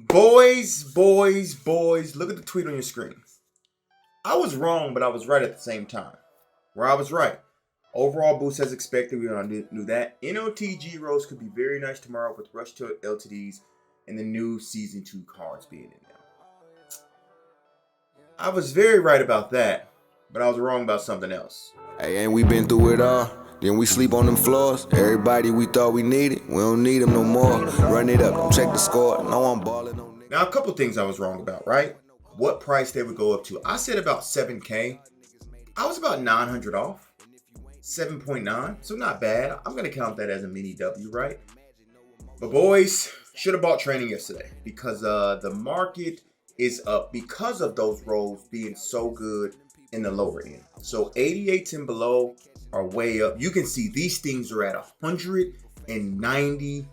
Boys, look at the tweet on your screen. I was wrong, but I was right at the same time. Where I was right. Overall boost as expected. We all knew that. NOTG rolls could be very nice tomorrow with Rush to LTDs and the new Season 2 cards being in now. I was very right about that, but I was wrong about something else. Hey, ain't we been through it all? Then we sleep on them floors. Everybody we thought we needed, we don't need them no more. Run it up, don't check the score. No, I'm balling on niggas. Now, a couple things I was wrong about, right? What price they would go up to. I said about 7K. I was about 900 off. 7.9. So not bad. I'm going to count that as a mini W, right? But boys, should have bought training yesterday because the market is up because of those rolls being so good in the lower end. So 88s and below are way up. You can see these things are at 190K.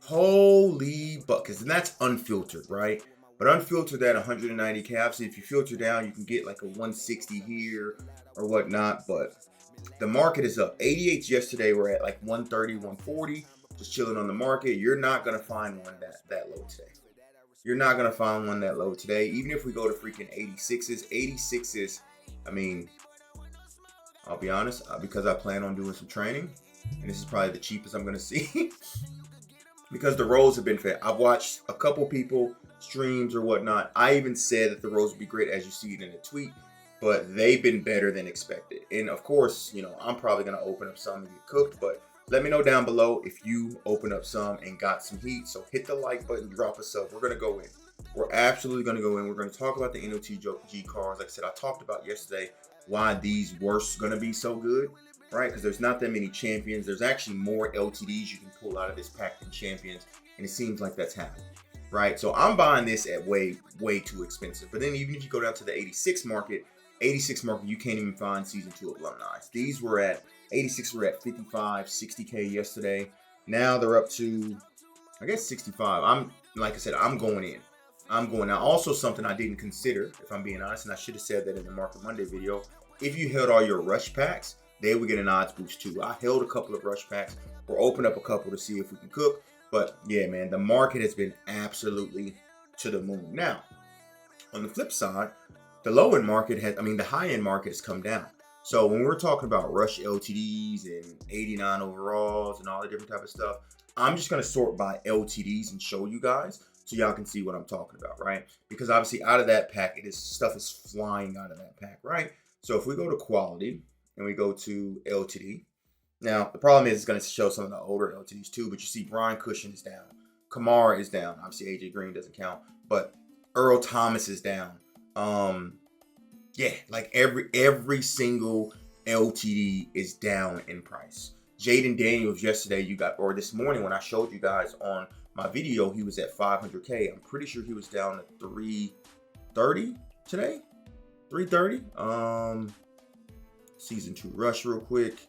Holy buckets. And that's unfiltered, right? But unfiltered at 190K. Obviously, if you filter down, you can get like a 160 here or whatnot. But the market is up. 88s yesterday were at like 130, 140. Just chilling on the market. You're not going to find one that low today. You're not going to find one that low today. Even if we go to freaking 86s. I mean, I'll be honest, because I plan on doing some training, and this is probably the cheapest I'm going to see, because the rolls have been fed. I've watched a couple people, streams or whatnot. I even said that the rolls would be great, as you see it in the tweet, but they've been better than expected. And of course, you know, I'm probably going to open up some and get cooked, but let me know down below if you open up some and got some heat. So hit the like button, drop a sub. We're going to go in. We're absolutely going to go in. We're going to talk about the NOTG cards. Like I said, I talked about yesterday why these were going to be so good, right? Because there's not that many champions. There's actually more LTDs you can pull out of this pack than champions. And it seems like that's happening, right? So I'm buying this at way too expensive. But then even if you go down to the 86 market, you can't even find Season 2 of alumni. These were at 86 were at 55, 60K yesterday. Now they're up to, I guess, 65. Like I said, I'm going in. I'm going out. Also, something I didn't consider, if I'm being honest, and I should have said that in the Market Monday video. If you held all your rush packs, they would get an odds boost too. I held a couple of rush packs. We'll open up a couple to see if we can cook. But yeah, man, the market has been absolutely to the moon. Now, on the flip side, the low end market the high end market has come down. So when we're talking about rush LTDs and 89 overalls and all the different type of stuff, I'm just going to sort by LTDs and show you guys so y'all can see what I'm talking about, right? Because obviously out of that pack, stuff is flying out of that pack, right? So if we go to quality and we go to LTD, now the problem is it's going to show some of the older LTDs too, but you see Brian Cushion is down. Kamara is down. Obviously AJ Green doesn't count, but Earl Thomas is down. Yeah, like every single LTD is down in price. Jaden Daniels yesterday, this morning when I showed you guys on my video, he was at 500K. I'm pretty sure he was down to 330 today. 330. Season 2 rush real quick.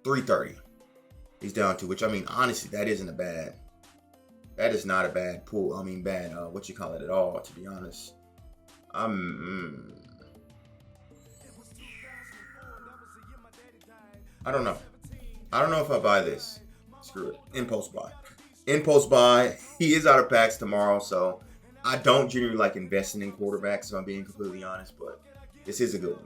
330. He's down to, which I mean, honestly, that is not a bad pull. I mean, bad, at all, to be honest. I don't know. I don't know if I buy this. Screw it. Impulse buy. He is out of packs tomorrow, so I don't generally like investing in quarterbacks, if I'm being completely honest, but this is a good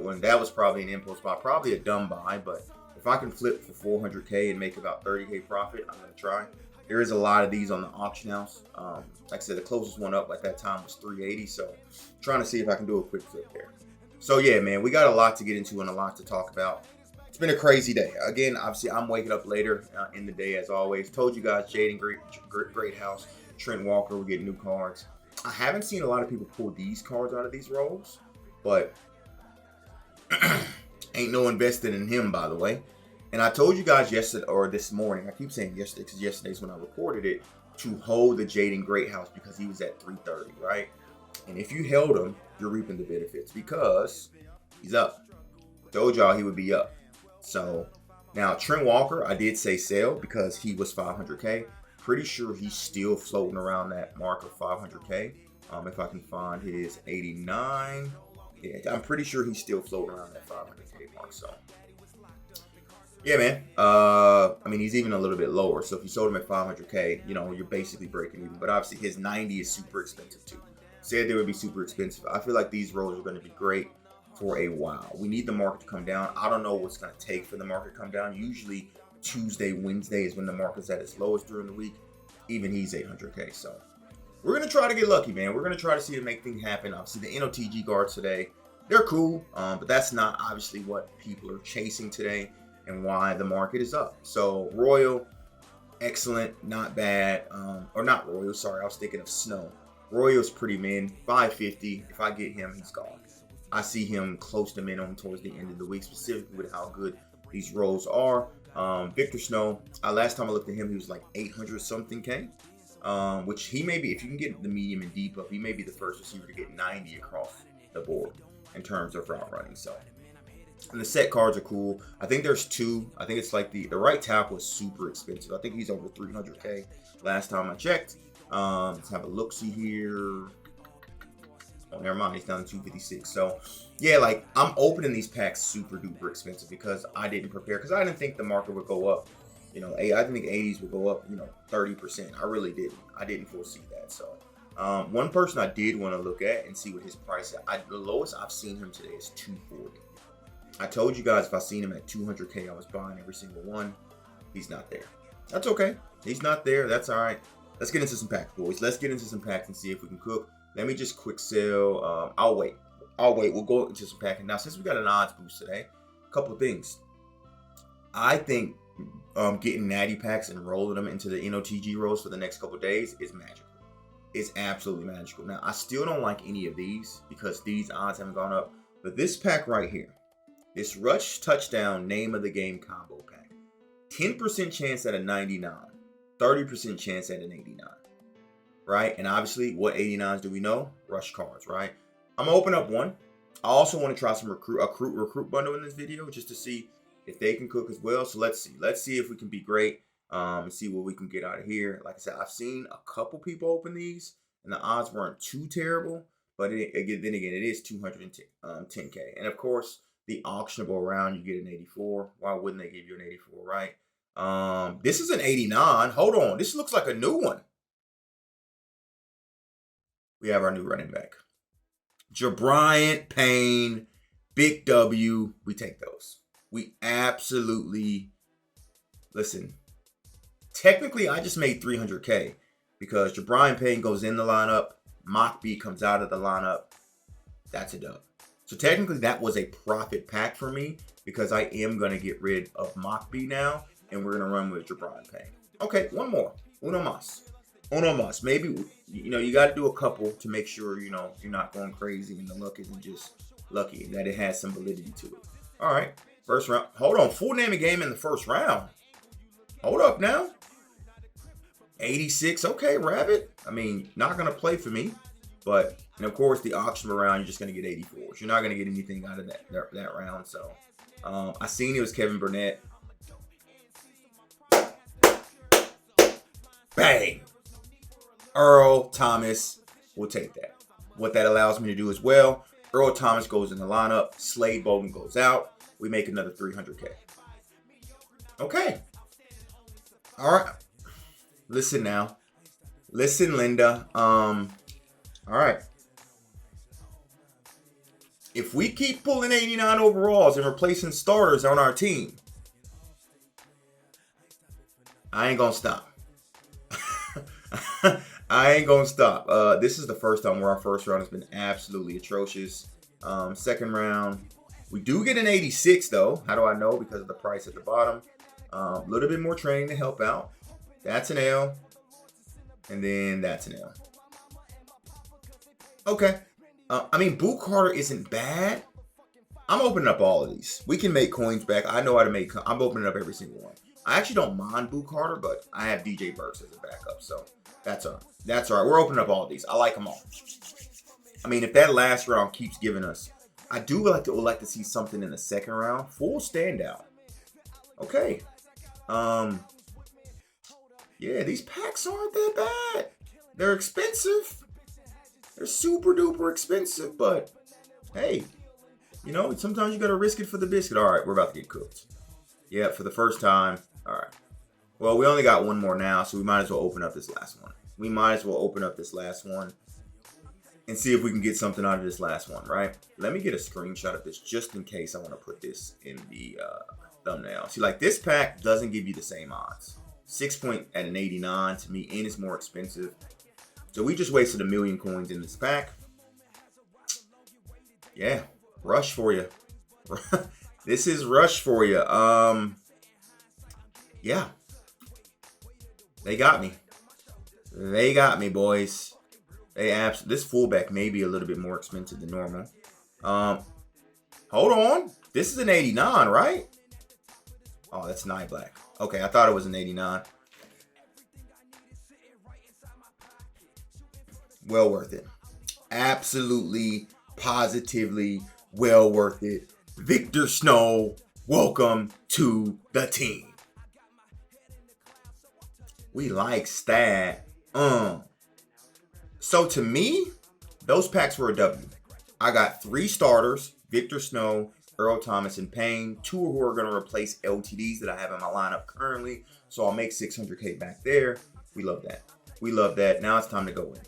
one. That was probably an impulse buy. Probably a dumb buy, but if I can flip for 400K and make about 30K profit, I'm going to try. There is a lot of these on the auction house. Like I said, the closest one up at that time was 380, so I'm trying to see if I can do a quick flip there. So yeah, man, we got a lot to get into and a lot to talk about. It's been a crazy day. Again, obviously, I'm waking up later in the day as always. Told you guys, Jaden Great House, Trent Walker, we're getting new cards. I haven't seen a lot of people pull these cards out of these rolls, but ain't no invested in him, by the way. And I told you guys yesterday, or this morning, I keep saying yesterday because yesterday's when I recorded it, to hold the Jaden Great House because he was at 330, right? And if you held him, you're reaping the benefits because he's up. Told y'all he would be up. So now Trent Walker, I did say sell because he was 500K. Pretty sure he's still floating around that mark of 500K. If I can find his 89. Yeah, I'm pretty sure he's still floating around that 500K mark. So Yeah, man. I mean, he's even a little bit lower. So if you sold him at 500K, you know, you're basically breaking even. But obviously, his 90 is super expensive too. Said they would be super expensive. I feel like these rolls are going to be great for a while. We need the market to come down. I don't know what's going to take for the market to come down. Usually Tuesday, Wednesday is when the market's at its lowest during the week. Even he's 800K. So we're going to try to get lucky, man. We're going to try to see it make things happen. Obviously, the NOTG guards today, they're cool. But that's not obviously what people are chasing today and why the market is up. So Royal, excellent, not bad. Or not Royal, sorry, I was thinking of Snow. Royal's pretty min, 550. If I get him, he's gone. I see him close to minimum towards the end of the week, specifically with how good these rolls are. Victor Snow, last time I looked at him, he was like 800 something K, which he may be, if you can get the medium and deep up, he may be the first receiver to get 90 across the board in terms of route running. So, and the set cards are cool. I think there's two. I think it's like the right tackle is super expensive. I think he's over 300K last time I checked. Let's have a look-see here. Oh, never mind. He's down to 256. So, yeah, like, I'm opening these packs super duper expensive because I didn't prepare. Because I didn't think the market would go up. You know, I didn't think 80s would go up, 30%. I really didn't. I didn't foresee that. So, one person I did want to look at and see what his price is. The lowest I've seen him today is 240. I told you guys if I seen him at 200K, I was buying every single one. He's not there. That's okay. He's not there. That's all right. Let's get into some packs, boys. Let's get into some packs and see if we can cook. Let me just quick sell. I'll wait. We'll go into some packing. Now, since we got an odds boost today, a couple of things. I think getting natty packs and rolling them into the NOTG rolls for the next couple of days is magical. It's absolutely magical. Now, I still don't like any of these because these odds haven't gone up. But this pack right here, this Rush Touchdown Name of the Game combo pack, 10% chance at a 99, 30% chance at an 89, right? And obviously, what 89s do we know? Rush cards, right? I'm gonna open up one. I also want to try some recruit bundle in this video just to see if they can cook as well. So let's see. Let's see if we can be great and see what we can get out of here. Like I said, I've seen a couple people open these, and the odds weren't too terrible. But then again, it is 210K, and of course, the auctionable round, you get an 84. Why wouldn't they give you an 84, right? This is an 89. Hold on. This looks like a new one. We have our new running back. Jabriant, Payne, Big W. We take those. We absolutely, listen, technically, I just made 300K because Jabriant Payne goes in the lineup. Mock B comes out of the lineup. That's a dub. So technically that was a profit pack for me because I am going to get rid of Mock B now and we're going to run with Jabriant Payne. Okay, one more. Uno mas. Maybe, you got to do a couple to make sure, you're not going crazy and the luck isn't just lucky, that it has some validity to it. All right, first round. Hold on, full name of game in the first round. Hold up now. 86, okay, Rabbit. I mean, not going to play for me, but, and of course, the auction round, you're just going to get 84s. You're not going to get anything out of that round, so. I seen it was Kevin Burnett. Bang! Earl Thomas, we'll take that. What that allows me to do as well, Earl Thomas goes in the lineup, Slade Bolden goes out, we make another 300K. Okay. All right. Listen now. Listen, Linda. All right. If we keep pulling 89 overalls and replacing starters on our team, I ain't gonna stop. I ain't gonna stop. This is the first time where our first round has been absolutely atrocious. Second round, we do get an 86 though. How do I know? Because of the price at the bottom. A little bit more training to help out. That's an L. And then that's an L. Okay. I mean, Boot Carter isn't bad. I'm opening up all of these. We can make coins back. I know how to make. I'm opening up every single one. I actually don't mind Boot Carter, but I have DJ Burks as a backup, so that's all right. That's all right. We're opening up all of these. I like them all. I mean, if that last round keeps giving us, I do like to see something in the second round. Full standout. Okay. Yeah, these packs aren't that bad. They're expensive. They're super duper expensive, but hey, sometimes you gotta risk it for the biscuit. All right, we're about to get cooked. Yeah, for the first time. All right. Well, we only got one more now, so we might as well open up this last one. We might as well open up this last one and see if we can get something out of this last one, right? Let me get a screenshot of this just in case I want to put this in the thumbnail. See, like this pack doesn't give you the same odds. 6 point at an 89 to me, and it's more expensive. So we just wasted 1 million coins in this pack. Yeah, rush for you. This is rush for you. Yeah. They got me. They got me, boys. This fullback may be a little bit more expensive than normal. Hold on. This is an 89, right? Oh, that's night black. Okay, I thought it was an 89. Well worth it. Absolutely, positively well worth it. Victor Snow, welcome to the team. We like stat. So to me, those packs were a W. I got 3 starters, Victor Snow, Earl Thomas, and Payne. 2 who are going to replace LTDs that I have in my lineup currently. So I'll make 600K back there. We love that. We love that. Now it's time to go in.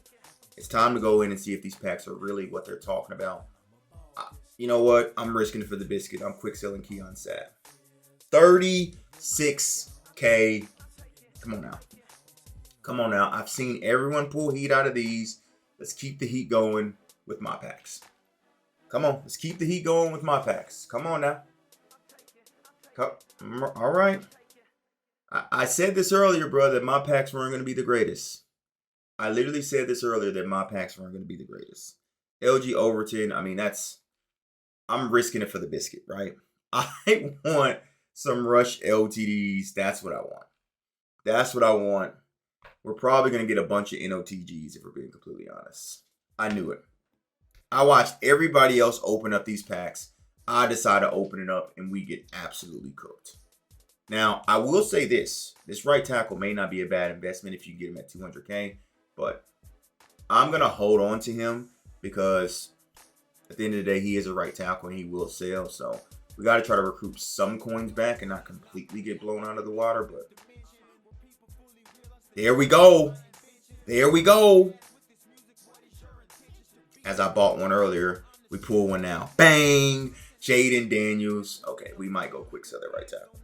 It's time to go in and see if these packs are really what they're talking about. You know what? I'm risking it for the biscuit. I'm quick selling Keon Sapp. 36K. Come on now. Come on now. I've seen everyone pull heat out of these. Let's keep the heat going with my packs. Come on. Let's keep the heat going with my packs. Come on now. All right. I said this earlier, bro, that my packs weren't going to be the greatest. I literally said this earlier that my packs weren't going to be the greatest. LG Overton, I mean, I'm risking it for the biscuit, right? I want some rush LTDs. That's what I want. That's what I want. We're probably going to get a bunch of NOTGs if we're being completely honest. I knew it. I watched everybody else open up these packs. I decided to open it up, and we get absolutely cooked. Now, I will say this. This right tackle may not be a bad investment if you get him at 200K, but I'm going to hold on to him because at the end of the day, he is a right tackle, and he will sell. So we got to try to recoup some coins back and not completely get blown out of the water, but there we go. There we go. As I bought one earlier, we pull one now. Bang! Jaden Daniels. Okay, we might go quick sell that right tackle.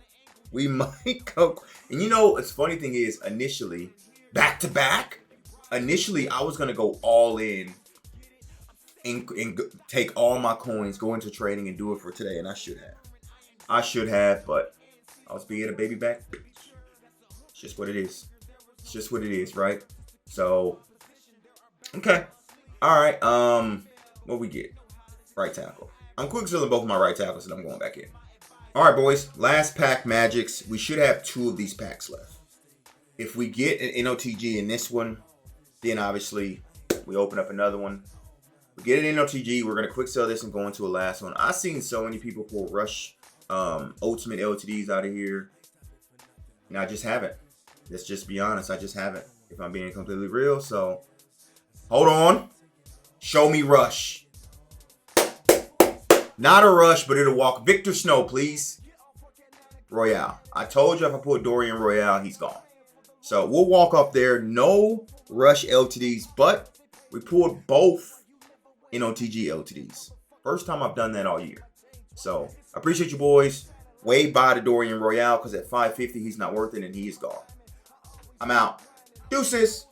We might go. And you know, it's funny thing is, initially, back to back, initially I was going to go all in and take all my coins, go into trading and do it for today. And I should have. But I was being a baby back. It's just what it is. It's just what it is, right? So, okay. All right. What we get? Right tackle. I'm quick selling both of my right tackles and I'm going back in. All right, boys. Last pack magics. We should have 2 of these packs left. If we get an NOTG in this one, then obviously we open up another one. We get an NOTG. We're going to quick sell this and go into a last one. I've seen so many people pull rush ultimate LTDs out of here. And I just haven't. Let's just be honest. I just haven't. If I'm being completely real. So, hold on. Show me rush. Not a rush, but it'll walk. Victor Snow, please. Royale. I told you if I put Dorian Royale, he's gone. So, we'll walk up there. No rush LTDs, but we pulled both NOTG LTDs. First time I've done that all year. So, I appreciate you boys. Way by the Dorian Royale because at 550, he's not worth it and he is gone. I'm out. Deuces.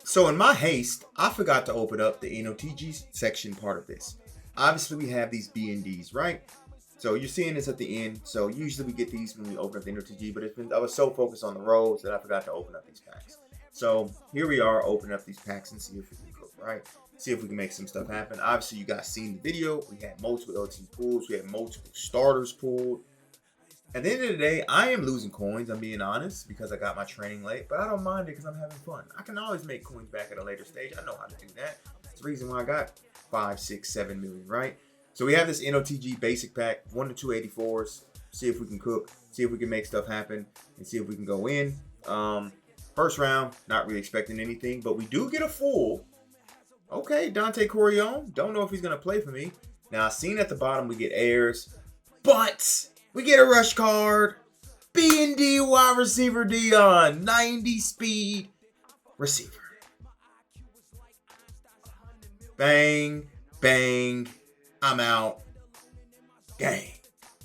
So in my haste, I forgot to open up the NOTG section part of this. Obviously, we have these BNDs, right? So you're seeing this at the end. So usually we get these when we open up the NOTG, but I was so focused on the rolls that I forgot to open up these packs. So here we are, opening up these packs and see if we can cook, right? See if we can make some stuff happen. Obviously, you guys seen the video. We had multiple LT pulls. We had multiple starters pulled. At the end of the day, I am losing coins, I'm being honest, because I got my training late. But I don't mind it because I'm having fun. I can always make coins back at a later stage. I know how to do that. That's the reason why I got 5, 6, 7 million, right? So we have this NOTG basic pack, 1 to 284s. See if we can cook. See if we can make stuff happen. And see if we can go in. First round, not really expecting anything. But we do get a full. Okay, Dante Corione. Don't know if he's going to play for me. Now, seen at the bottom, we get airs. But We get a rush card. B&D wide receiver Dion. 90 speed receiver. Bang, bang. I'm out. Gang.